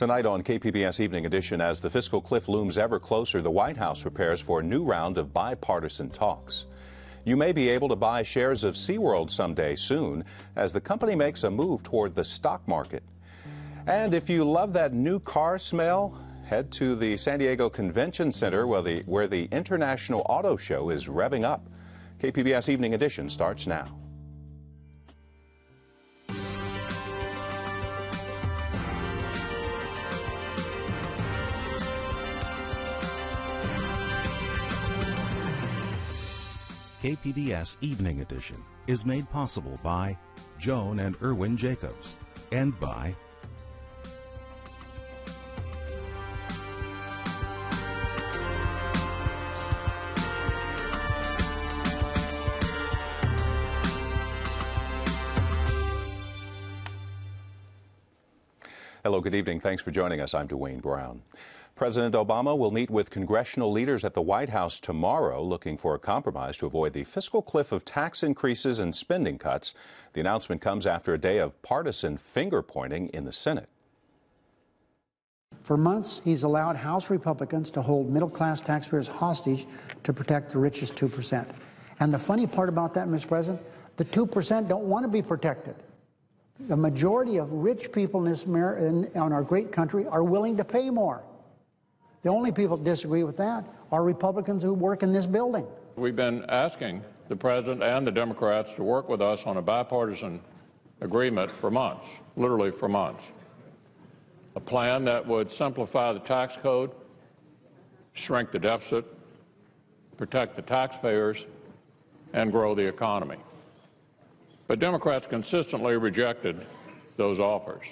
Tonight on KPBS Evening Edition, as the fiscal cliff looms ever closer, the White House prepares for a new round of bipartisan talks. You may be able to buy shares of SeaWorld someday soon as the company makes a move toward the stock market. And if you love that new car smell, head to the San Diego Convention Center where the International Auto Show is revving up. KPBS Evening Edition starts now. KPBS Evening Edition is made possible by Joan and Irwin Jacobs and by Hello, good evening. Thanks for joining us. I'm Dwayne Brown. President Obama will meet with congressional leaders at the White House tomorrow, looking for a compromise to avoid the fiscal cliff of tax increases and spending cuts. The announcement comes after a day of partisan finger-pointing in the Senate. For months, he's allowed House Republicans to hold middle-class taxpayers hostage to protect the richest 2%. And the funny part about that, Mr. President, the 2% don't want to be protected. The majority of rich people in our great country are willing to pay more. The only people that disagree with that are Republicans who work in this building. We've been asking the President and the Democrats to work with us on a bipartisan agreement for months, literally for months. A plan that would simplify the tax code, shrink the deficit, protect the taxpayers, and grow the economy. But Democrats consistently rejected those offers.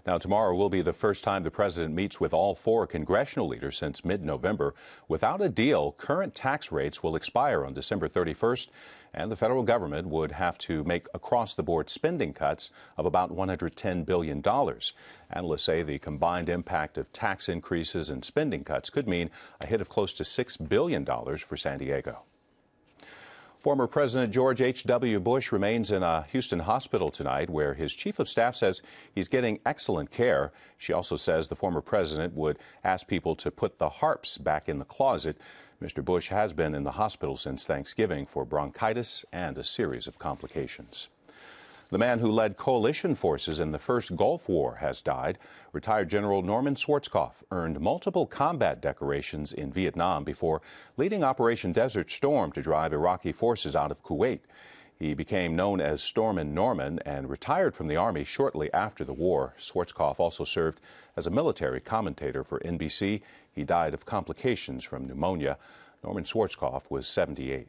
Now, tomorrow will be the first time the president meets with all four congressional leaders since mid-November. Without a deal, current tax rates will expire on December 31st, and the federal government would have to make across-the-board spending cuts of about $110 billion. Analysts say the combined impact of tax increases and spending cuts could mean a hit of close to $6 billion for San Diego. Former President George H.W. Bush remains in a Houston hospital tonight, where his chief of staff says he's getting excellent care. She also says the former president would ask people to put the harps back in the closet. Mr. Bush has been in the hospital since Thanksgiving for bronchitis and a series of complications. The man who led coalition forces in the first Gulf War has died. Retired General Norman Schwarzkopf earned multiple combat decorations in Vietnam before leading Operation Desert Storm to drive Iraqi forces out of Kuwait. He became known as Stormin' Norman and retired from the Army shortly after the war. Schwarzkopf also served as a military commentator for NBC. He died of complications from pneumonia. Norman Schwarzkopf was 78.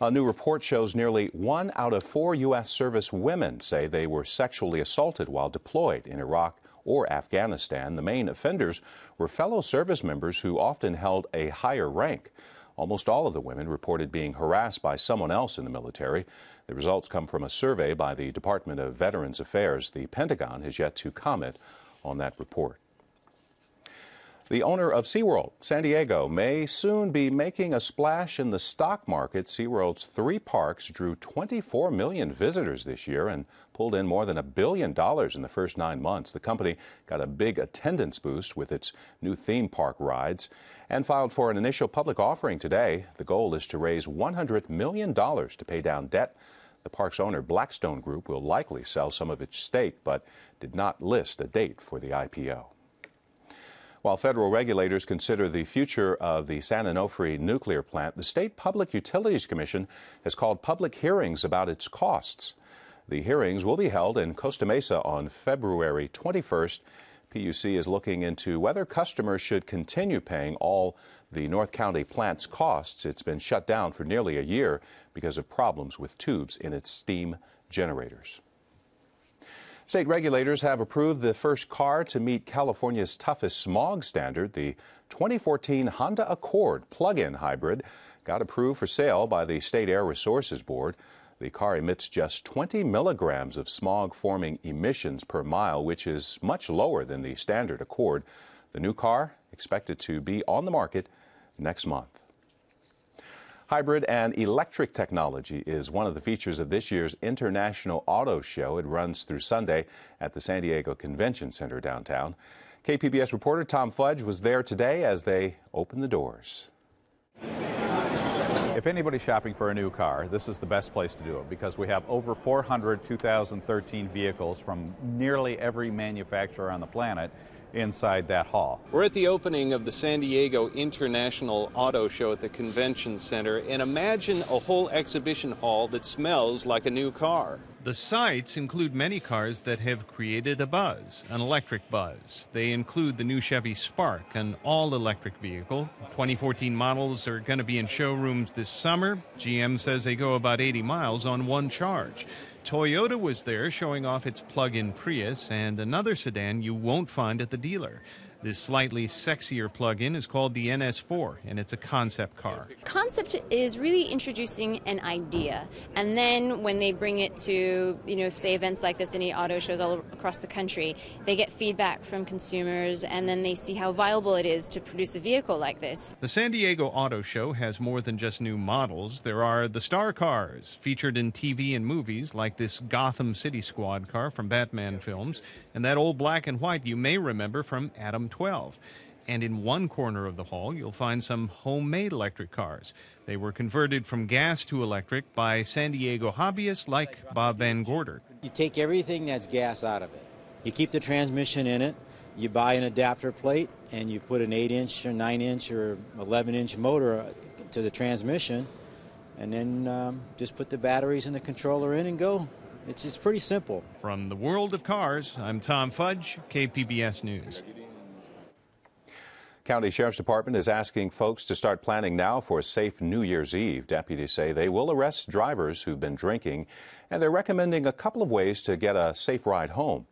A new report shows nearly 1 out of 4 U.S. service women say they were sexually assaulted while deployed in Iraq or Afghanistan. The main offenders were fellow service members who often held a higher rank. Almost all of the women reported being harassed by someone else in the military. The results come from a survey by the Department of Veterans Affairs. The Pentagon has yet to comment on that report. The owner of SeaWorld, San Diego, may soon be making a splash in the stock market. SeaWorld's 3 parks drew 24 million visitors this year and pulled in more than $1 billion in the first 9 months. The company got a big attendance boost with its new theme park rides and filed for an initial public offering today. The goal is to raise $100 million to pay down debt. The park's owner, Blackstone Group, will likely sell some of its stake, but did not list a date for the IPO. While federal regulators consider the future of the San Onofre nuclear plant, the State Public Utilities Commission has called public hearings about its costs. The hearings will be held in Costa Mesa on February 21st. PUC is looking into whether customers should continue paying all the North County plant's costs. It's been shut down for nearly a year because of problems with tubes in its steam generators. State regulators have approved the first car to meet California's toughest smog standard. The 2014 Honda Accord plug-in hybrid got approved for sale by the State Air Resources Board. The car emits just 20 milligrams of smog-forming emissions per mile, which is much lower than the standard Accord. The new car expected to be on the market next month. Hybrid and electric technology is one of the features of this year's International Auto Show. It runs through Sunday at the San Diego Convention Center downtown. KPBS reporter Tom Fudge was there today as they opened the doors. If anybody's shopping for a new car, this is the best place to do it because we have over 400 2013 vehicles from nearly every manufacturer on the planet inside that hall. We're at the opening of the San Diego International Auto Show at the Convention Center, and imagine a whole exhibition hall that smells like a new car. The sights include many cars that have created a buzz, an electric buzz. They include the new Chevy Spark, an all-electric vehicle. 2014 models are going to be in showrooms this summer. GM says they go about 80 miles on one charge. Toyota was there showing off its plug-in Prius and another sedan you won't find at the dealer. This slightly sexier plug-in is called the NS4, and it's a concept car. Concept is really introducing an idea, and then when they bring it to, say events like this, any auto shows all across the country, they get feedback from consumers, and then they see how viable it is to produce a vehicle like this. The San Diego Auto Show has more than just new models. There are the star cars featured in TV and movies, like this Gotham City Squad car from Batman films, and that old black and white you may remember from Adam 12. And in one corner of the hall, you'll find some homemade electric cars. They were converted from gas to electric by San Diego hobbyists like Bob Van Gorder. You take everything that's gas out of it. You keep the transmission in it. You buy an adapter plate, and you put an 8-inch or 9-inch or 11-inch motor to the transmission, and then just put the batteries and the controller in and go. It's pretty simple. From the world of cars, I'm Tom Fudge, KPBS News. County Sheriff's Department is asking folks to start planning now for a safe New Year's Eve. Deputies say they will arrest drivers who've been drinking, and they're recommending a couple of ways to get a safe ride home.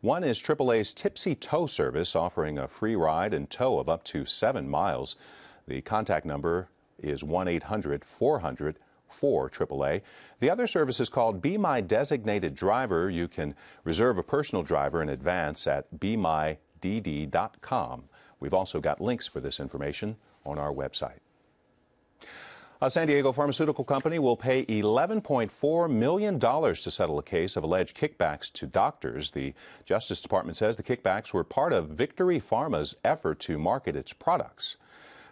One is AAA's Tipsy Tow service, offering a free ride and tow of up to 7 miles. The contact number is 1-800-400-4AAA. The other service is called Be My Designated Driver. You can reserve a personal driver in advance at BeMyDD.com. We've also got links for this information on our website. A San Diego pharmaceutical company will pay $11.4 million to settle a case of alleged kickbacks to doctors. The Justice Department says the kickbacks were part of Victory Pharma's effort to market its products.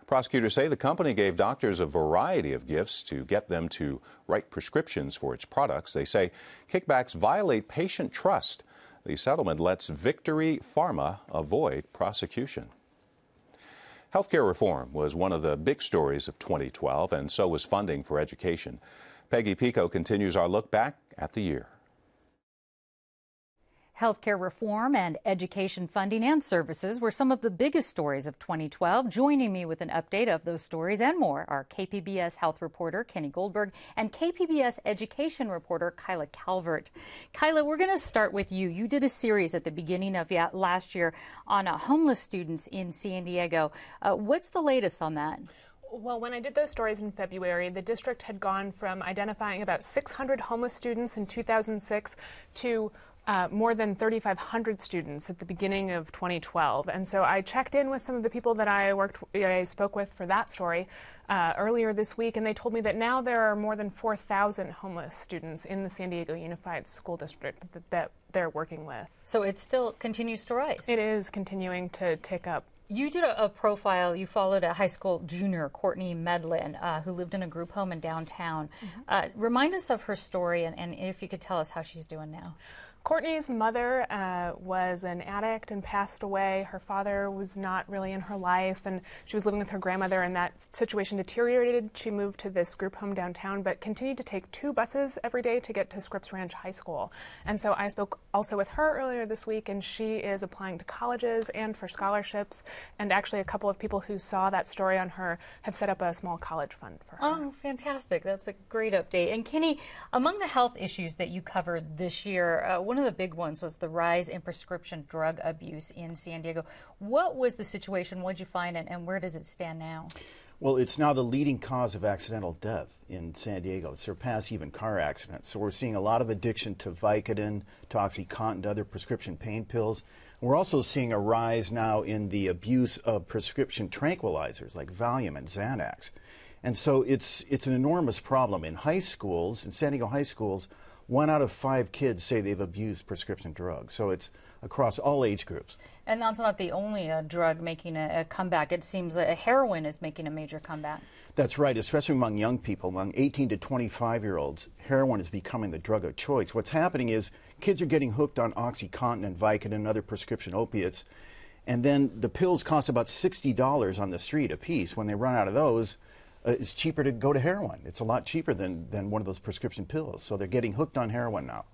Prosecutors say the company gave doctors a variety of gifts to get them to write prescriptions for its products. They say kickbacks violate patient trust. The settlement lets Victory Pharma avoid prosecution. Healthcare reform was one of the big stories of 2012, and so was funding for education. Peggy Pico continues our look back at the year. Healthcare reform and education funding and services were some of the biggest stories of 2012. Joining me with an update of those stories and more are KPBS health reporter Kenny Goldberg and KPBS education reporter Kyla Calvert. Kyla, we're going to start with you. You did a series at the beginning of last year on homeless students in San Diego. What's the latest on that? Well, when I did those stories in February, the district had gone from identifying about 600 homeless students in 2006 to more than 3,500 students at the beginning of 2012. And so I checked in with some of the people that I spoke with for that story earlier this week, and they told me that now there are more than 4,000 homeless students in the San Diego Unified School District that they're working with. So it still continues to rise? It is continuing to tick up. You did a profile. You followed a high school junior, Courtney Medlin, who lived in a group home in downtown. Remind us of her story, and if you could tell us how she's doing now. Courtney's mother was an addict and passed away. Her father was not really in her life, and she was living with her grandmother, and that situation deteriorated. She moved to this group home downtown, but continued to take 2 buses every day to get to Scripps Ranch High School. And so I spoke also with her earlier this week, and she is applying to colleges and for scholarships. And actually a couple of people who saw that story on her have set up a small college fund for her. Oh, fantastic. That's a great update. And Kenny, among the health issues that you covered this year, one of the big ones was the rise in prescription drug abuse in San Diego. What was the situation? What did you find, and where does it stand now? Well, it's now the leading cause of accidental death in San Diego. It surpassed even car accidents. So we're seeing a lot of addiction to Vicodin, to OxyContin, to other prescription pain pills. We're also seeing a rise now in the abuse of prescription tranquilizers like Valium and Xanax. And so it's an enormous problem. In high schools, in San Diego high schools, 1 out of 5 kids say they've abused prescription drugs. So it's across all age groups. And that's not the only drug making a comeback. It seems that heroin is making a major comeback. That's right, especially among young people, among 18 to 25-year-olds, heroin is becoming the drug of choice. What's happening is kids are getting hooked on OxyContin and Vicodin and other prescription opiates, and then the pills cost about $60 on the street a piece. When they run out of those, it's cheaper to go to heroin. It's a lot cheaper than one of those prescription pills. So they're getting hooked on heroin now.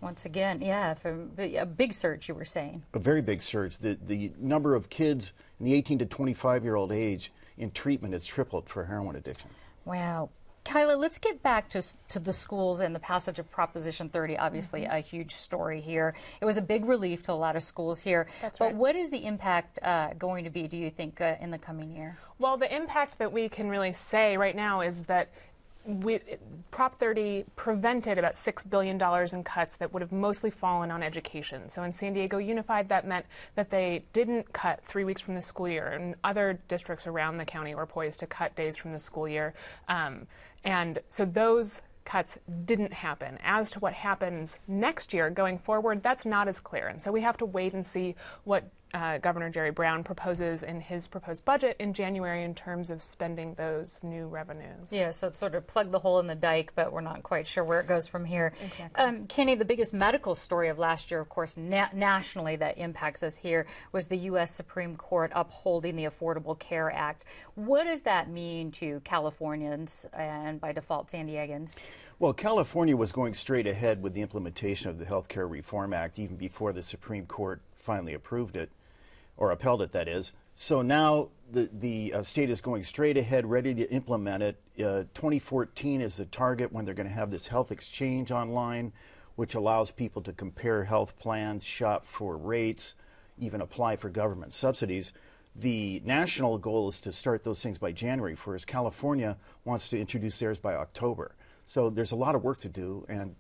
Once again, yeah, a big surge, you were saying. A very big surge. The number of kids in the 18 to 25-year-old age in treatment has tripled for heroin addiction. Wow. Kyla, let's get back to the schools and the passage of Proposition 30, obviously a huge story here. It was a big relief to a lot of schools here. That's but right. what is the impact going to be, do you think, in the coming year? Well, the impact that we can really say right now is that Prop 30 prevented about $6 billion in cuts that would have mostly fallen on education. So in San Diego Unified, that meant that they didn't cut 3 weeks from the school year, and other districts around the county were poised to cut days from the school year. And so those cuts didn't happen. As to what happens next year going forward, that's not as clear. And so we have to wait and see what Governor Jerry Brown proposes in his proposed budget in January in terms of spending those new revenues. Yeah, so it's sort of plug the hole in the dike, but we're not quite sure where it goes from here. Exactly. Kenny, the biggest medical story of last year, of course, nationally that impacts us here, was the U.S. Supreme Court upholding the Affordable Care Act. What does that mean to Californians and, by default, San Diegans? Well, California was going straight ahead with the implementation of the Health Care Reform Act even before the Supreme Court finally approved it, or upheld it, that is. So now the state is going straight ahead, ready to implement it. 2014 is the target when they're going to have this health exchange online, which allows people to compare health plans, shop for rates, even apply for government subsidies. The national goal is to start those things by January 1st. California wants to introduce theirs by October. So there's a lot of work to do, and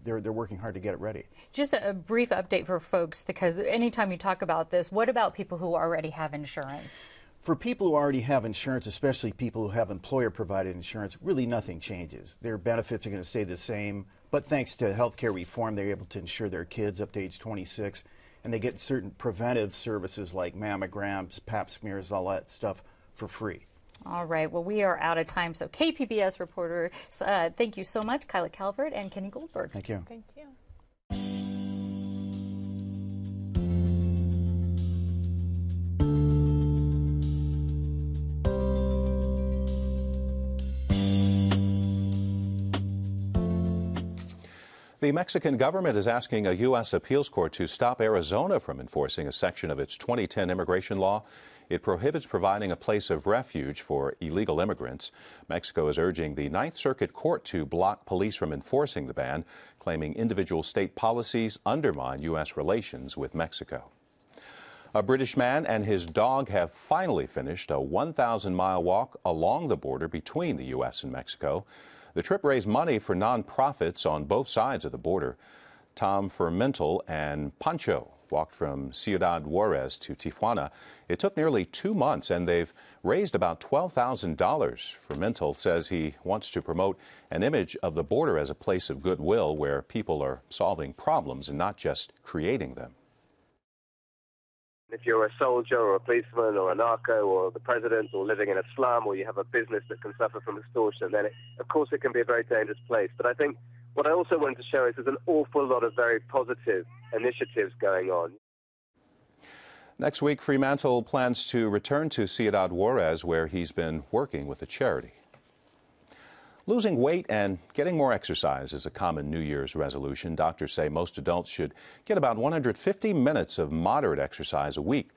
they're working hard to get it ready. Just a brief update for folks, because anytime you talk about this, what about people who already have insurance? For people who already have insurance, especially people who have employer-provided insurance, really nothing changes. Their benefits are going to stay the same, but thanks to health care reform, they're able to insure their kids up to age 26, and they get certain preventive services like mammograms, pap smears, all that stuff for free. All right. Well, we are out of time. So KPBS reporters, thank you so much, Kyla Calvert and Kenny Goldberg. Thank you. Thank you. The Mexican government is asking a U.S. appeals court to stop Arizona from enforcing a section of its 2010 immigration law. It prohibits providing a place of refuge for illegal immigrants. Mexico is urging the Ninth Circuit Court to block police from enforcing the ban, claiming individual state policies undermine U.S. relations with Mexico. A British man and his dog have finally finished a 1,000-mile walk along the border between the U.S. and Mexico. The trip raised money for nonprofits on both sides of the border. Tom Fremantle and Pancho walked from CIudad Juarez to Tijuana. It took nearly 2 months, and they've raised about $12,000. Fremantle says he wants to promote an image of the border as a place of goodwill where people are solving problems and not just creating them. If you're a soldier or a policeman or a narco or the president or living in a slum or you have a business that can suffer from extortion, then of course it can be a very dangerous place. But I think what I also wanted to show is there's an awful lot of very positive initiatives going on. Next week, Fremantle plans to return to CIudad Juarez, where he's been working with a charity. Losing weight and getting more exercise is a common New Year's resolution. Doctors say most adults should get about 150 minutes of moderate exercise a week.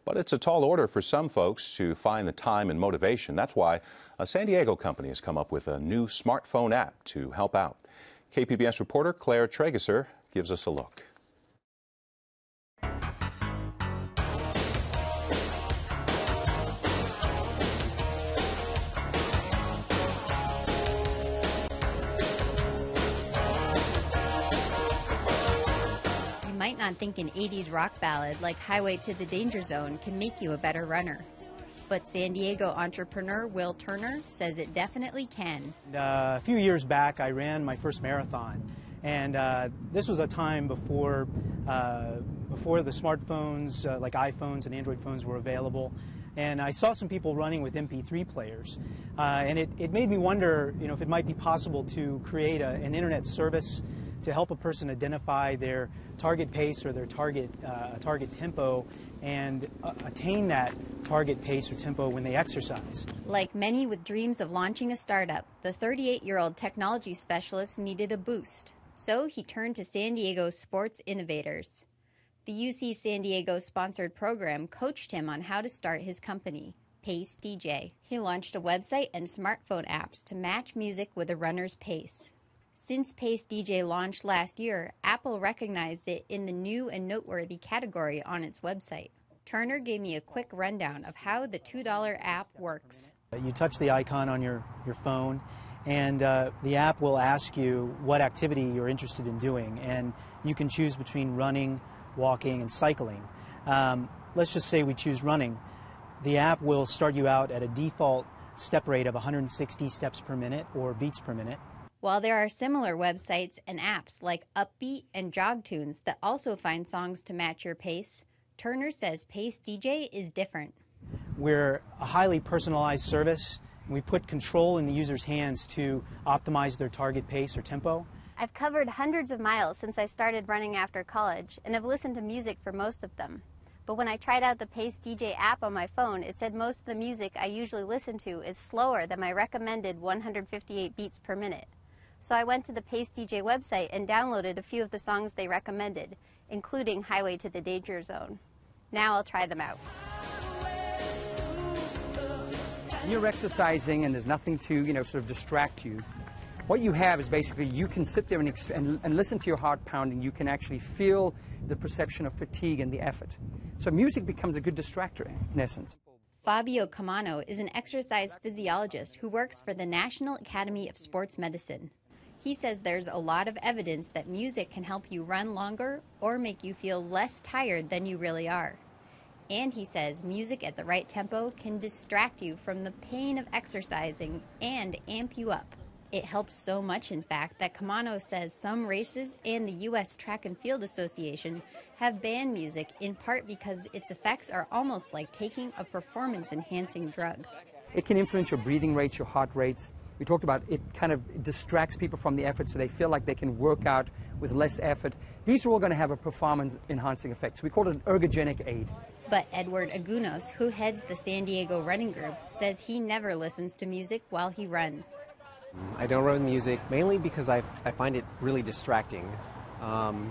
But it's a tall order for some folks to find the time and motivation. That's why a San Diego company has come up with a new smartphone app to help out. KPBS reporter Claire Trageser gives us a look. You might not think an 80s rock ballad like Highway to the Danger Zone can make you a better runner. But San Diego entrepreneur Will Turner says it definitely can. A few years back, I ran my first marathon, and this was a time before the smartphones like iPhones and Android phones were available. And I saw some people running with MP3 players, and it made me wonder, if it might be possible to create an internet service to help a person identify their target pace or their target tempo and attain that target pace or tempo when they exercise. Like many with dreams of launching a startup, the 38-year-old technology specialist needed a boost. So he turned to San Diego sports innovators. The UC San Diego sponsored program coached him on how to start his company, Pace DJ. He launched a website and smartphone apps to match music with a runner's pace. Since Pace DJ launched last year, Apple recognized it in the new and noteworthy category on its website. Turner gave me a quick rundown of how the $2 app works. You touch the icon on your phone, and the app will ask you what activity you're interested in doing, and you can choose between running, walking, and cycling. Let's just say we choose running. The app will start you out at a default step rate of 160 steps per minute or beats per minute. While there are similar websites and apps like Upbeat and JogTunes that also find songs to match your pace, Turner says Pace DJ is different. We're a highly personalized service. We put control in the user's hands to optimize their target pace or tempo. I've covered hundreds of miles since I started running after college and have listened to music for most of them. But when I tried out the Pace DJ app on my phone, it said most of the music I usually listen to is slower than my recommended 158 beats per minute. So I went to the Pace DJ website and downloaded a few of the songs they recommended, including Highway to the Danger Zone. Now I'll try them out. You're exercising and there's nothing to, sort of distract you. What you have is basically you can sit there and listen to your heart pounding. You can actually feel the perception of fatigue and the effort. So music becomes a good distractor, in essence. Fabio Camano is an exercise physiologist who works for the National Academy of Sports Medicine. He says there's a lot of evidence that music can help you run longer or make you feel less tired than you really are. And he says music at the right tempo can distract you from the pain of exercising and amp you up. It helps so much, in fact, that Camano says some races and the U.S. Track and Field Association have banned music in part because its effects are almost like taking a performance-enhancing drug. It can influence your breathing rates, your heart rates. We talked about it kind of distracts people from the effort so they feel like they can work out with less effort. These are all going to have a performance-enhancing effect. So we call it an ergogenic aid. But Edward Agunos, who heads the San Diego running group, says he never listens to music while he runs. I don't run music mainly because I find it really distracting. I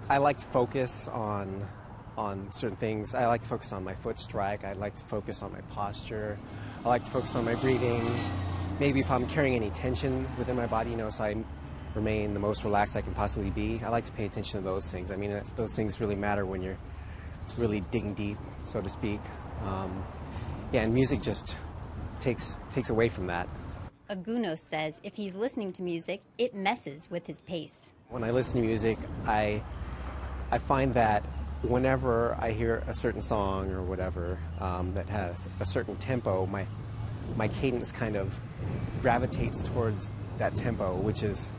like to focus on certain things. I like to focus on my foot strike. I like to focus on my posture. I like to focus on my breathing. Maybe if I'm carrying any tension within my body, so I remain the most relaxed I can possibly be. I like to pay attention to those things. I mean, those things really matter when you're really digging deep, so to speak. And music just takes away from that. Agunos says if he's listening to music, it messes with his pace. When I listen to music, I find that whenever I hear a certain song or whatever that has a certain tempo, my cadence kind of gravitates towards that tempo, which is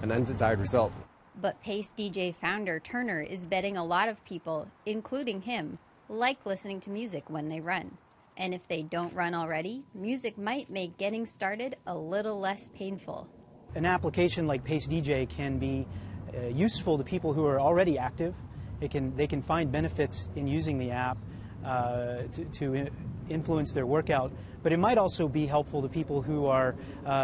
an undesired result. But Pace DJ founder Turner is betting a lot of people, including him, like listening to music when they run. And if they don't run already, music might make getting started a little less painful. An application like Pace DJ can be useful to people who are already active. They can find benefits in using the app to influence their workout, but it might also be helpful to people who are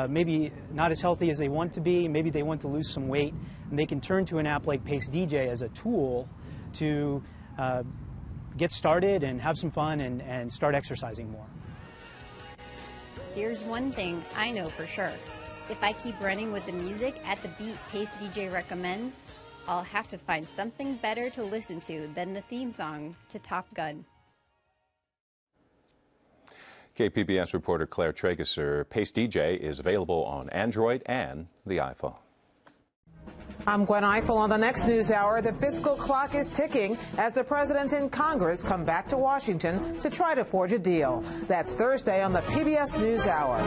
maybe not as healthy as they want to be. Maybe they want to lose some weight, and they can turn to an app like Pace DJ as a tool to get started and have some fun and start exercising more. Here's one thing I know for sure. If I keep running with the music at the beat Pace DJ recommends, I'll have to find something better to listen to than the theme song to Top Gun. KPBS reporter Claire Trageser. Pace DJ is available on Android and the iPhone. I'm Gwen Eiffel. On the next news hour, the fiscal clock is ticking as the president and Congress come back to Washington to try to forge a deal. That's Thursday on the PBS News Hour.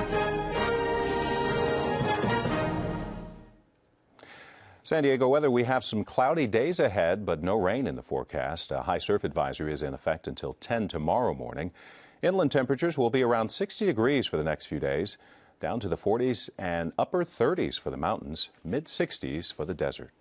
San Diego weather, we have some cloudy days ahead, but no rain in the forecast. A high surf advisory is in effect until 10 tomorrow morning. Inland temperatures will be around 60 degrees for the next few days, down to the 40s and upper 30s for the mountains, mid-60s for the desert.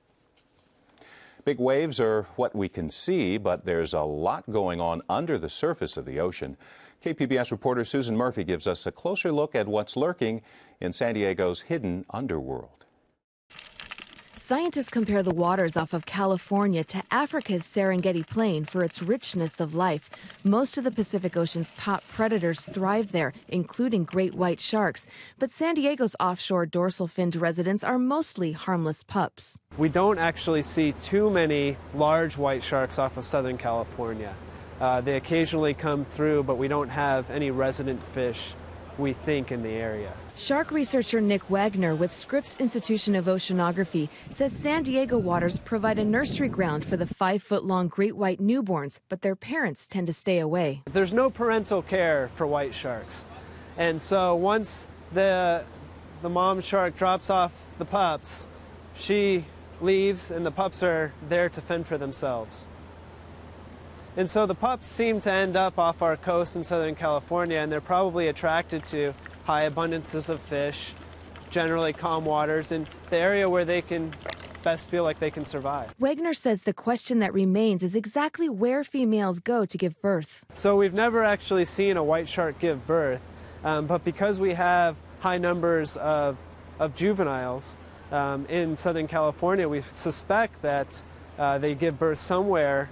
Big waves are what we can see, but there's a lot going on under the surface of the ocean. KPBS reporter Susan Murphy gives us a closer look at what's lurking in San Diego's hidden underworld. Scientists compare the waters off of California to Africa's Serengeti Plain for its richness of life. Most of the Pacific Ocean's top predators thrive there, including great white sharks. But San Diego's offshore dorsal-finned residents are mostly harmless pups. We don't actually see too many large white sharks off of Southern California. They occasionally come through, but we don't have any resident fish, we think, in the area. Shark researcher Nick Wagner with Scripps Institution of Oceanography says San Diego waters provide a nursery ground for the 5-foot-long great white newborns, but their parents tend to stay away. There's no parental care for white sharks. And so once the mom shark drops off the pups, she leaves and the pups are there to fend for themselves. And so the pups seem to end up off our coast in Southern California, and they're probably attracted to high abundances of fish, generally calm waters, and the area where they can best feel like they can survive. Wagner says the question that remains is exactly where females go to give birth. So we've never actually seen a white shark give birth, but because we have high numbers of juveniles in Southern California, we suspect that they give birth somewhere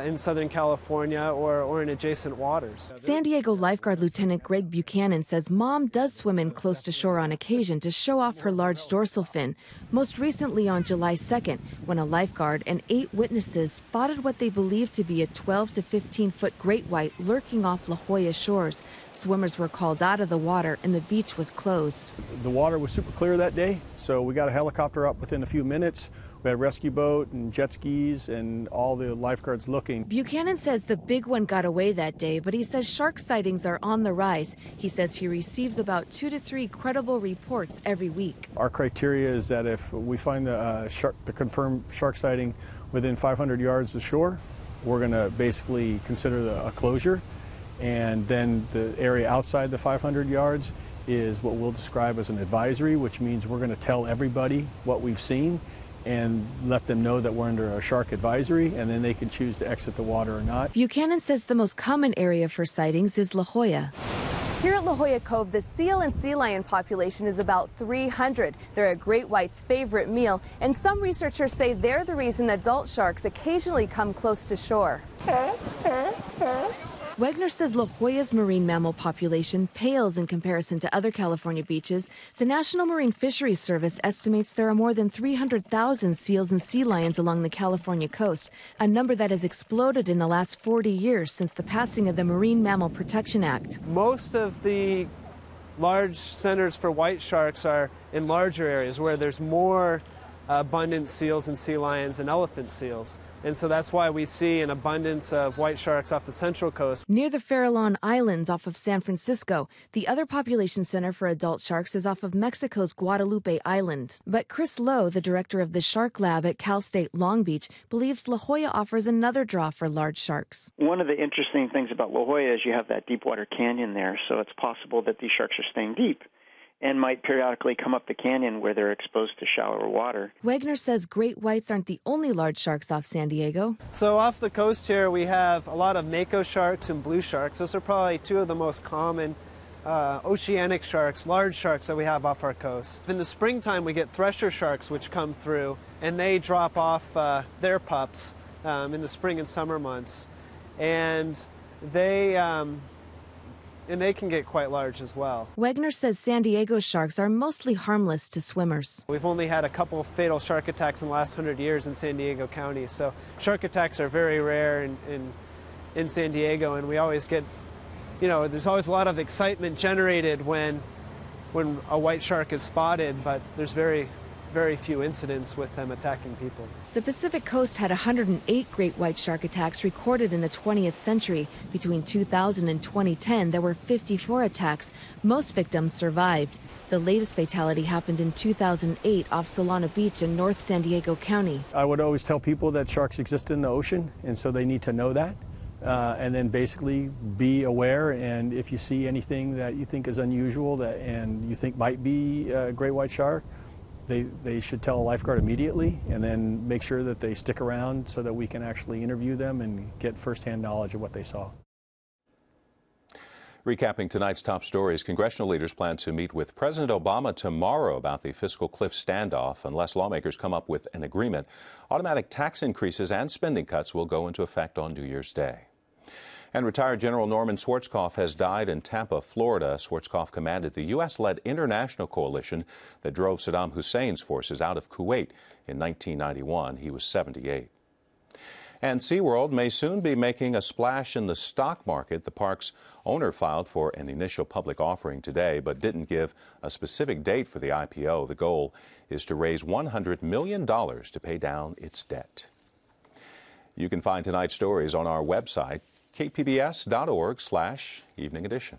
in Southern California or in adjacent waters. San Diego lifeguard Lieutenant Greg Buchanan says Mom does swim in close to shore on occasion to show off her large dorsal fin. Most recently on July 2nd, when a lifeguard and 8 witnesses spotted what they believed to be a 12 to 15-foot great white lurking off La Jolla shores. Swimmers were called out of the water and the beach was closed. The water was super clear that day, so we got a helicopter up within a few minutes. We had a rescue boat and jet skis and all the lifeguards looking. Buchanan says the big one got away that day, but he says shark sightings are on the rise. He says he receives about 2 to 3 credible reports every week. Our criteria is that if we find the confirmed shark sighting within 500 yards of shore, we're going to basically consider a closure. And then the area outside the 500 yards is what we'll describe as an advisory, which means we're going to tell everybody what we've seen and let them know that we're under a shark advisory, and then they can choose to exit the water or not. Buchanan says the most common area for sightings is La Jolla. Here at La Jolla Cove, the seal and sea lion population is about 300. They're a great white's favorite meal, and some researchers say they're the reason adult sharks occasionally come close to shore. Wagner says La Jolla's marine mammal population pales in comparison to other California beaches. The National Marine Fisheries Service estimates there are more than 300,000 seals and sea lions along the California coast, a number that has exploded in the last 40 years since the passing of the Marine Mammal Protection Act. Most of the large centers for white sharks are in larger areas where there's more abundant seals and sea lions and elephant seals. And so that's why we see an abundance of white sharks off the Central Coast. Near the Farallon Islands off of San Francisco, the other population center for adult sharks is off of Mexico's Guadalupe Island. But Chris Lowe, the director of the Shark Lab at Cal State Long Beach, believes La Jolla offers another draw for large sharks. One of the interesting things about La Jolla is you have that deep water canyon there, so it's possible that these sharks are staying deep and might periodically come up the canyon where they're exposed to shallower water. Wagner says great whites aren't the only large sharks off San Diego. So off the coast here we have a lot of mako sharks and blue sharks. Those are probably 2 of the most common oceanic sharks, large sharks that we have off our coast. In the springtime we get thresher sharks which come through and they drop off their pups in the spring and summer months. And they can get quite large as well. Wagner says San Diego sharks are mostly harmless to swimmers. We've only had a couple of fatal shark attacks in the last 100 years in San Diego County, so shark attacks are very rare in San Diego, and we always get, there's always a lot of excitement generated when a white shark is spotted, but there's very very few incidents with them attacking people. The Pacific Coast had 108 great white shark attacks recorded in the 20th century. Between 2000 and 2010, there were 54 attacks. Most victims survived. The latest fatality happened in 2008 off Solana Beach in North San Diego County. I would always tell people that sharks exist in the ocean, and so they need to know that. And then basically be aware, and if you see anything that you think is unusual and you think might be a great white shark, they should tell a lifeguard immediately, and then make sure that they stick around so that we can actually interview them and get firsthand knowledge of what they saw. Recapping tonight's top stories, congressional leaders plan to meet with President Obama tomorrow about the fiscal cliff standoff. Unless lawmakers come up with an agreement, automatic tax increases and spending cuts will go into effect on New Year's Day. And retired General Norman Schwarzkopf has died in Tampa, Florida. Schwarzkopf commanded the U.S.-led international coalition that drove Saddam Hussein's forces out of Kuwait in 1991. He was 78. And SeaWorld may soon be making a splash in the stock market. The park's owner filed for an initial public offering today, but didn't give a specific date for the IPO. The goal is to raise $100 million to pay down its debt. You can find tonight's stories on our website, kpbs.org/evening edition.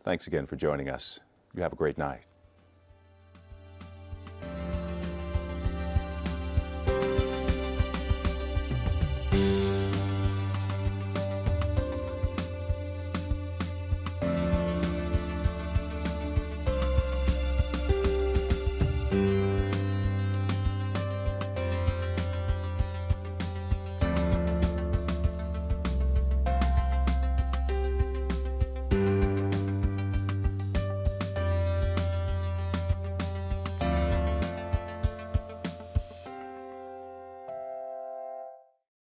Thanks again for joining us. You have a great night.